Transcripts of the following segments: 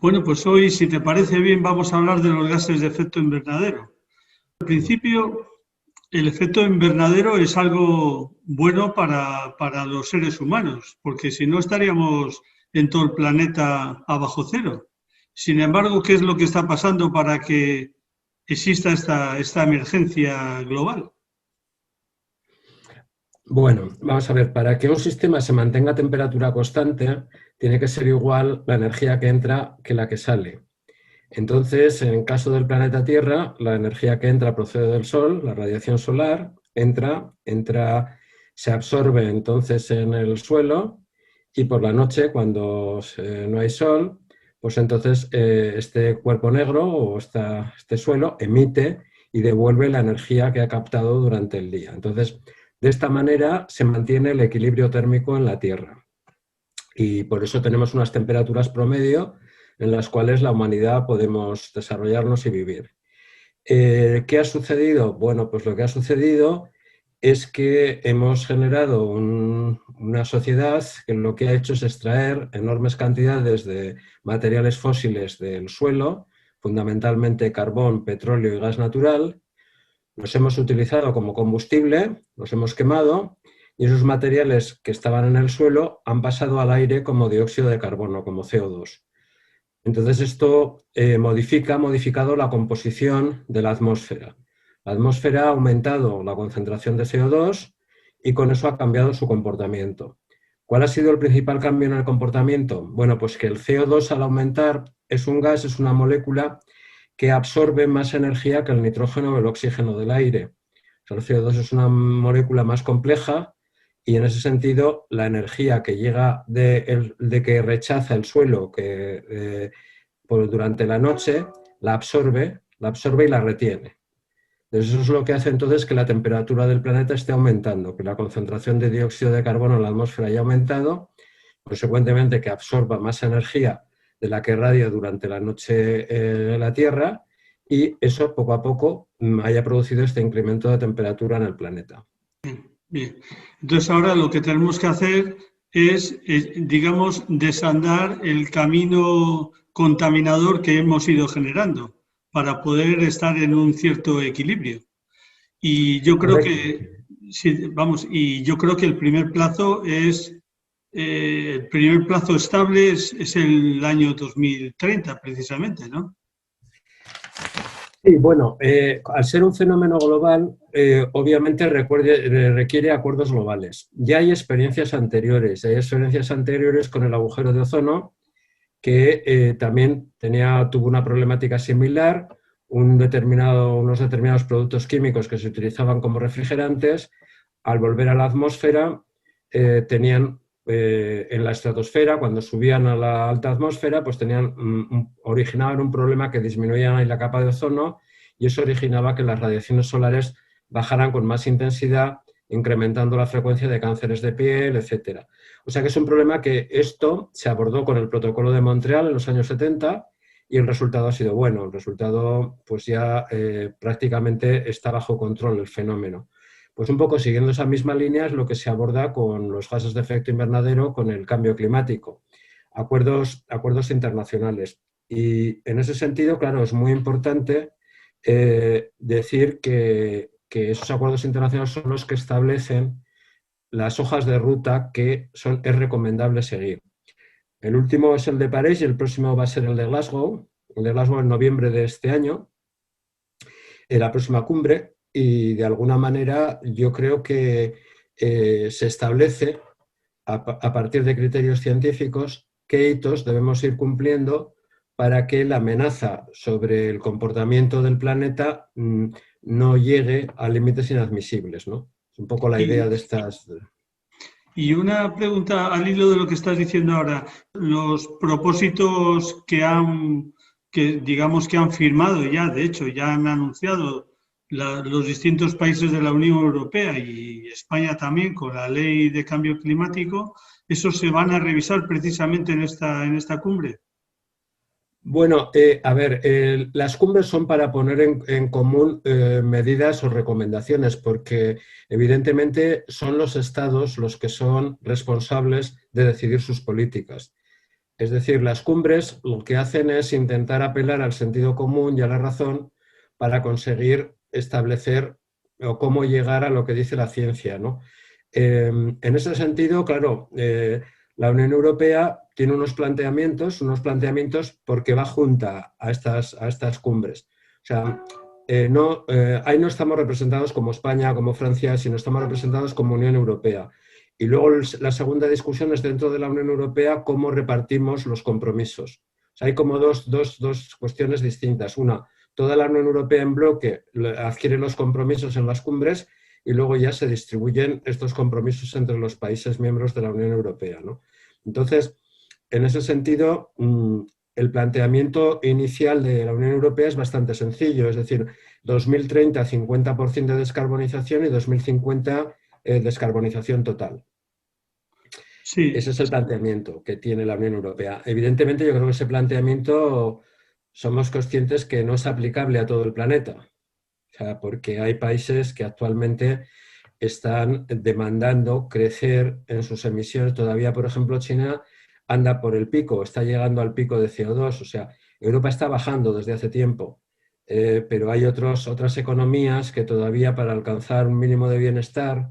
Bueno, pues hoy, si te parece bien, vamos a hablar de los gases de efecto invernadero. Al principio, el efecto invernadero es algo bueno para los seres humanos, porque si no estaríamos en todo el planeta a bajo cero. Sin embargo, ¿qué es lo que está pasando para que exista esta emergencia global? Bueno, vamos a ver, para que un sistema se mantenga a temperatura constante, tiene que ser igual la energía que entra que la que sale. Entonces, en el caso del planeta Tierra, la energía que entra procede del Sol, la radiación solar, entra, se absorbe entonces en el suelo y por la noche, cuando no hay sol, pues entonces este cuerpo negro o este suelo emite y devuelve la energía que ha captado durante el día. Entonces, de esta manera se mantiene el equilibrio térmico en la Tierra y por eso tenemos unas temperaturas promedio en las cuales la humanidad podemos desarrollarnos y vivir. ¿Qué ha sucedido? Bueno, pues lo que ha sucedido es que hemos generado una sociedad que lo que ha hecho es extraer enormes cantidades de materiales fósiles del suelo, fundamentalmente carbón, petróleo y gas natural. Los hemos utilizado como combustible, los hemos quemado y esos materiales que estaban en el suelo han pasado al aire como dióxido de carbono, como CO2. Entonces esto ha modificado la composición de la atmósfera. La atmósfera ha aumentado la concentración de CO2 y con eso ha cambiado su comportamiento. ¿Cuál ha sido el principal cambio en el comportamiento? Bueno, pues que el CO2 al aumentar es un gas, es una molécula que absorbe más energía que el nitrógeno o el oxígeno del aire. O sea, el CO2 es una molécula más compleja y en ese sentido la energía que llega de que rechaza el suelo durante la noche la absorbe y la retiene. Eso es lo que hace entonces que la temperatura del planeta esté aumentando, que la concentración de dióxido de carbono en la atmósfera haya aumentado, consecuentemente que absorba más energía de la que irradia durante la noche la Tierra y eso poco a poco haya producido este incremento de temperatura en el planeta. Bien, entonces ahora lo que tenemos que hacer es, digamos, desandar el camino contaminador que hemos ido generando para poder estar en un cierto equilibrio. Y yo creo Correcto. que, sí, vamos, y yo creo que el primer plazo estable es el año 2030, precisamente, ¿no? Sí, bueno, al ser un fenómeno global, obviamente requiere acuerdos globales. Ya hay experiencias anteriores con el agujero de ozono, que también tuvo una problemática similar, unos determinados productos químicos que se utilizaban como refrigerantes, al volver a la atmósfera, tenían en la estratosfera, cuando subían a la alta atmósfera, pues originaban un problema que disminuían ahí la capa de ozono y eso originaba que las radiaciones solares bajaran con más intensidad, incrementando la frecuencia de cánceres de piel, etcétera. O sea que es un problema que esto se abordó con el Protocolo de Montreal en los años 70 y el resultado ha sido bueno. El resultado pues ya prácticamente está bajo control el fenómeno. Pues un poco siguiendo esa misma línea es lo que se aborda con los gases de efecto invernadero, con el cambio climático, acuerdos internacionales. Y en ese sentido, claro, es muy importante decir que esos acuerdos internacionales son los que establecen las hojas de ruta que es recomendable seguir. El último es el de París y el próximo va a ser el de Glasgow en noviembre de este año, en la próxima cumbre, y de alguna manera yo creo que se establece a partir de criterios científicos qué hitos debemos ir cumpliendo para que la amenaza sobre el comportamiento del planeta no llegue a límites inadmisibles, ¿no? Es un poco la idea Y, de estas. y una pregunta al hilo de lo que estás diciendo ahora. Los propósitos que digamos que han firmado ya, de hecho, ya han anunciado los distintos países de la Unión Europea y España también con la ley de cambio climático, ¿esos se van a revisar precisamente en esta cumbre? Bueno, a ver, las cumbres son para poner en común medidas o recomendaciones, porque evidentemente son los estados los que son responsables de decidir sus políticas. Es decir, las cumbres lo que hacen es intentar apelar al sentido común y a la razón para conseguir establecer o cómo llegar a lo que dice la ciencia, ¿no? En ese sentido, claro, la Unión Europea tiene unos planteamientos porque va junta a estas cumbres. O sea, ahí no estamos representados como España, como Francia, sino estamos representados como Unión Europea. Y luego la segunda discusión es dentro de la Unión Europea cómo repartimos los compromisos. O sea, hay como dos cuestiones distintas. Una, toda la Unión Europea en bloque adquiere los compromisos en las cumbres y luego ya se distribuyen estos compromisos entre los países miembros de la Unión Europea, ¿no? Entonces, en ese sentido, el planteamiento inicial de la Unión Europea es bastante sencillo, es decir, 2030 50% de descarbonización y 2050 descarbonización total. Sí. Ese es el planteamiento que tiene la Unión Europea. Evidentemente, yo creo que ese planteamiento somos conscientes que no es aplicable a todo el planeta. O sea, porque hay países que actualmente están demandando crecer en sus emisiones. Todavía, por ejemplo, China anda por el pico, está llegando al pico de CO2. O sea, Europa está bajando desde hace tiempo, pero hay otras economías que todavía para alcanzar un mínimo de bienestar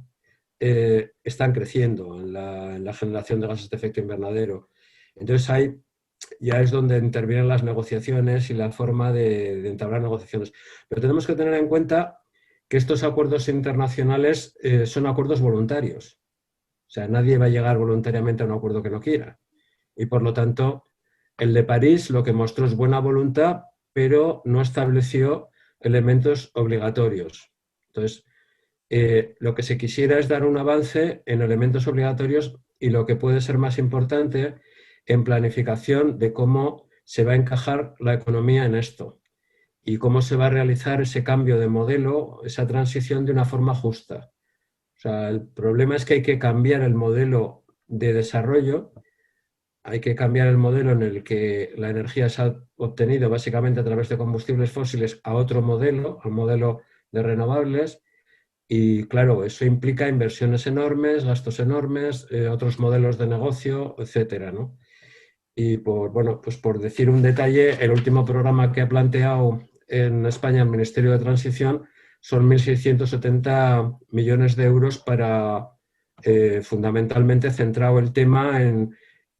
están creciendo en la generación de gases de efecto invernadero. Entonces ahí ya es donde intervienen las negociaciones y la forma de entablar negociaciones. Pero tenemos que tener en cuenta que estos acuerdos internacionales son acuerdos voluntarios. O sea, nadie va a llegar voluntariamente a un acuerdo que no quiera. Y por lo tanto, el de París lo que mostró es buena voluntad, pero no estableció elementos obligatorios. Entonces, lo que se quisiera es dar un avance en elementos obligatorios y lo que puede ser más importante en planificación de cómo se va a encajar la economía en esto y cómo se va a realizar ese cambio de modelo, esa transición de una forma justa. O sea, el problema es que hay que cambiar el modelo de desarrollo, hay que cambiar el modelo en el que la energía se ha obtenido básicamente a través de combustibles fósiles a otro modelo, al modelo de renovables. Y claro, eso implica inversiones enormes, gastos enormes, otros modelos de negocio, etcétera, ¿no? Y bueno, pues por decir un detalle, el último programa que ha planteado en España el Ministerio de Transición son 1.670 millones de euros para fundamentalmente centrado el tema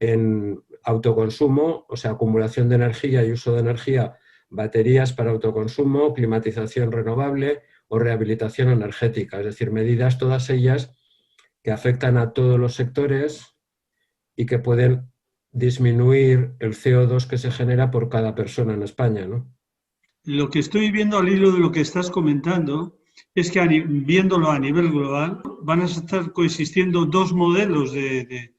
en autoconsumo, o sea, acumulación de energía y uso de energía, baterías para autoconsumo, climatización renovable o rehabilitación energética, es decir, medidas todas ellas que afectan a todos los sectores y que pueden disminuir el CO2 que se genera por cada persona en España, ¿no? Lo que estoy viendo al hilo de lo que estás comentando es que viéndolo a nivel global van a estar coexistiendo dos modelos de,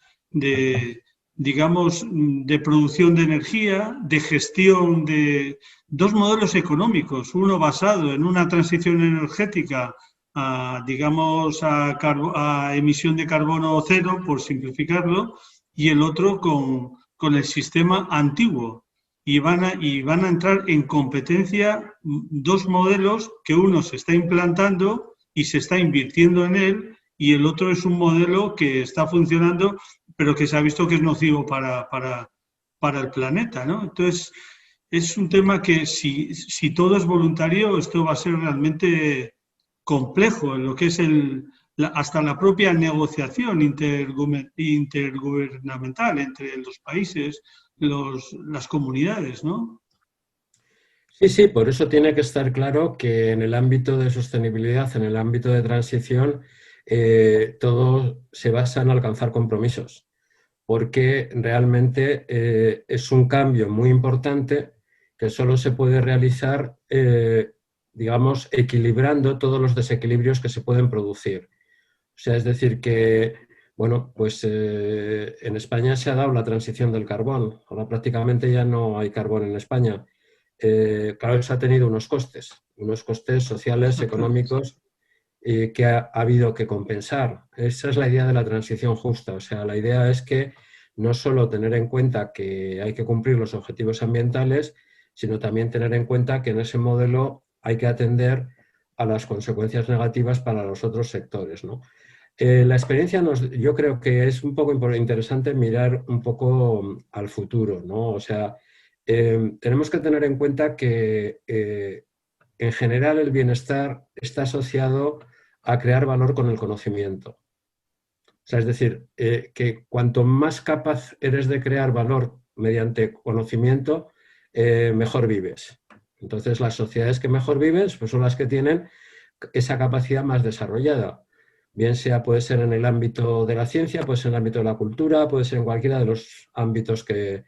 digamos, de producción de energía, de gestión de dos modelos económicos, uno basado en una transición energética a, digamos, a emisión de carbono cero, por simplificarlo, y el otro con el sistema antiguo. Y van a entrar en competencia dos modelos que uno se está implantando y se está invirtiendo en él y el otro es un modelo que está funcionando pero que se ha visto que es nocivo para el planeta, ¿no? Entonces, es un tema que si todo es voluntario, esto va a ser realmente complejo en lo que es hasta la propia negociación intergubernamental entre los países, las comunidades, ¿no? Sí, sí, por eso tiene que estar claro que en el ámbito de sostenibilidad, en el ámbito de transición, todo se basa en alcanzar compromisos, porque realmente es un cambio muy importante que solo se puede realizar, digamos, equilibrando todos los desequilibrios que se pueden producir. O sea, es decir que, bueno, pues en España se ha dado la transición del carbón. Ahora prácticamente ya no hay carbón en España. Claro, eso ha tenido unos costes sociales, económicos, que ha habido que compensar. Esa es la idea de la transición justa. O sea, la idea es que no solo tener en cuenta que hay que cumplir los objetivos ambientales, sino también tener en cuenta que en ese modelo hay que atender a las consecuencias negativas para los otros sectores, ¿no? La experiencia yo creo que es un poco interesante mirar un poco al futuro, ¿no? O sea, tenemos que tener en cuenta que en general el bienestar está asociado a crear valor con el conocimiento. O sea, es decir, que cuanto más capaz eres de crear valor mediante conocimiento, mejor vives. Entonces, las sociedades que mejor viven pues son las que tienen esa capacidad más desarrollada. Bien sea, puede ser en el ámbito de la ciencia, puede ser en el ámbito de la cultura, puede ser en cualquiera de los ámbitos que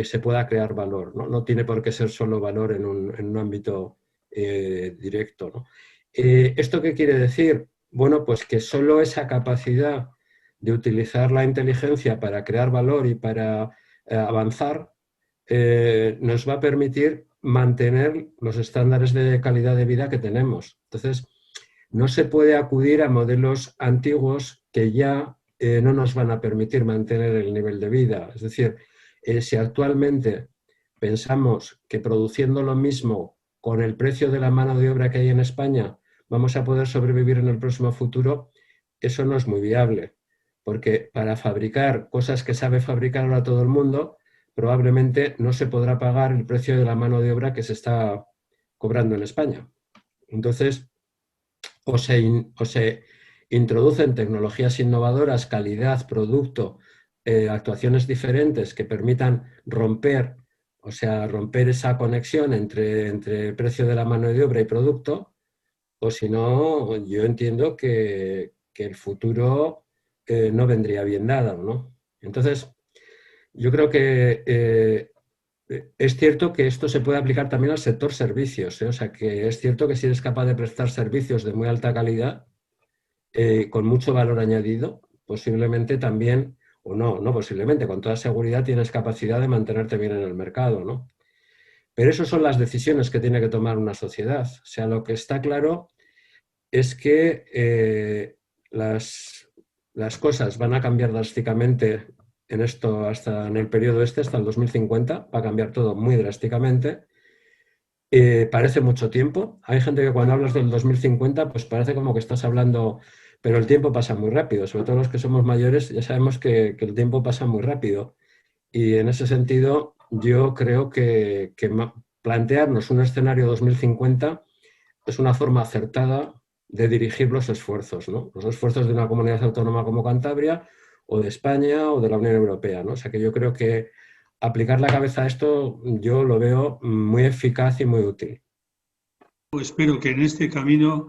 se pueda crear valor, ¿no? No tiene por qué ser solo valor en un ámbito directo, ¿no? ¿Esto qué quiere decir? Bueno, pues que solo esa capacidad de utilizar la inteligencia para crear valor y para avanzar nos va a permitir mantener los estándares de calidad de vida que tenemos. Entonces, no se puede acudir a modelos antiguos que ya no nos van a permitir mantener el nivel de vida. Es decir, si actualmente pensamos que produciendo lo mismo con el precio de la mano de obra que hay en España vamos a poder sobrevivir en el próximo futuro, eso no es muy viable, porque para fabricar cosas que sabe fabricar ahora todo el mundo, probablemente no se podrá pagar el precio de la mano de obra que se está cobrando en España. Entonces, o se introducen tecnologías innovadoras, calidad, producto, actuaciones diferentes que permitan romper, o sea, romper esa conexión entre precio de la mano de obra y producto, o si no, yo entiendo que el futuro no vendría bien dado, ¿no? Entonces, yo creo que es cierto que esto se puede aplicar también al sector servicios, ¿eh? O sea, que es cierto que si eres capaz de prestar servicios de muy alta calidad, con mucho valor añadido, posiblemente también, o no, no posiblemente, con toda seguridad tienes capacidad de mantenerte bien en el mercado, ¿no? Pero esas son las decisiones que tiene que tomar una sociedad. O sea, lo que está claro es que las cosas van a cambiar drásticamente en esto hasta en el periodo hasta el 2050, va a cambiar todo muy drásticamente. Parece mucho tiempo. Hay gente que cuando hablas del 2050, pues parece como que estás hablando, pero el tiempo pasa muy rápido. Sobre todo los que somos mayores ya sabemos que el tiempo pasa muy rápido. Y en ese sentido, yo creo que plantearnos un escenario 2050 es una forma acertada de dirigir los esfuerzos, ¿no? Los esfuerzos de una comunidad autónoma como Cantabria o de España o de la Unión Europea, ¿no? O sea que yo creo que aplicar la cabeza a esto yo lo veo muy eficaz y muy útil. Pues espero que en este camino,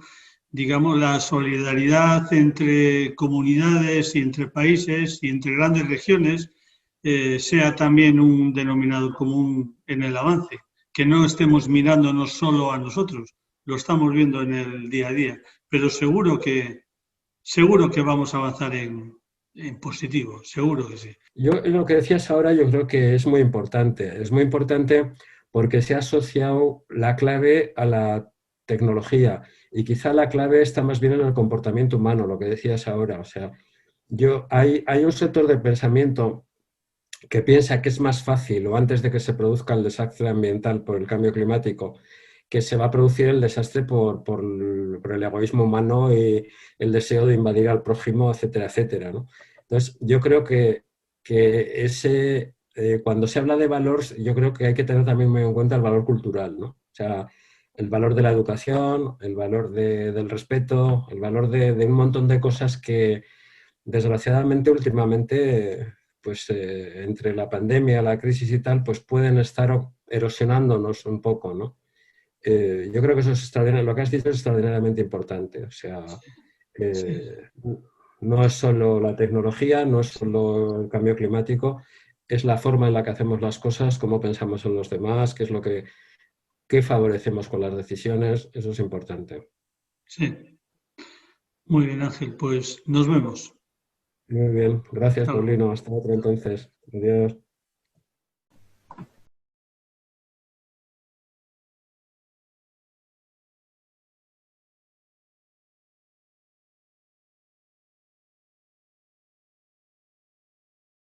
digamos, la solidaridad entre comunidades y entre países y entre grandes regiones sea también un denominador común en el avance, que no estemos mirándonos solo a nosotros, lo estamos viendo en el día a día, pero seguro que vamos a avanzar en positivo, seguro que sí. Yo lo que decías ahora yo creo que es muy importante. Es muy importante porque se ha asociado la clave a la tecnología y quizá la clave está más bien en el comportamiento humano, lo que decías ahora. O sea, hay un sector de pensamiento que piensa que es más fácil o antes de que se produzca el desastre ambiental por el cambio climático, que se va a producir el desastre por el egoísmo humano y el deseo de invadir al prójimo, etcétera, etcétera, ¿no? Entonces, yo creo que cuando se habla de valor, yo creo que hay que tener también muy en cuenta el valor cultural, ¿no? O sea, el valor de la educación, el valor del respeto, el valor de un montón de cosas que, desgraciadamente, últimamente, pues entre la pandemia, la crisis y tal, pues pueden estar erosionándonos un poco, ¿no? Yo creo que eso es extraordinario, lo que has dicho es extraordinariamente importante. O sea, Sí. eh, no es solo la tecnología, no es solo el cambio climático, es la forma en la que hacemos las cosas, cómo pensamos en los demás, qué es lo qué favorecemos con las decisiones, eso es importante. Sí, muy bien, Ángel, pues nos vemos. Muy bien, gracias, Hasta luego. Paulino. Hasta otro entonces. Adiós.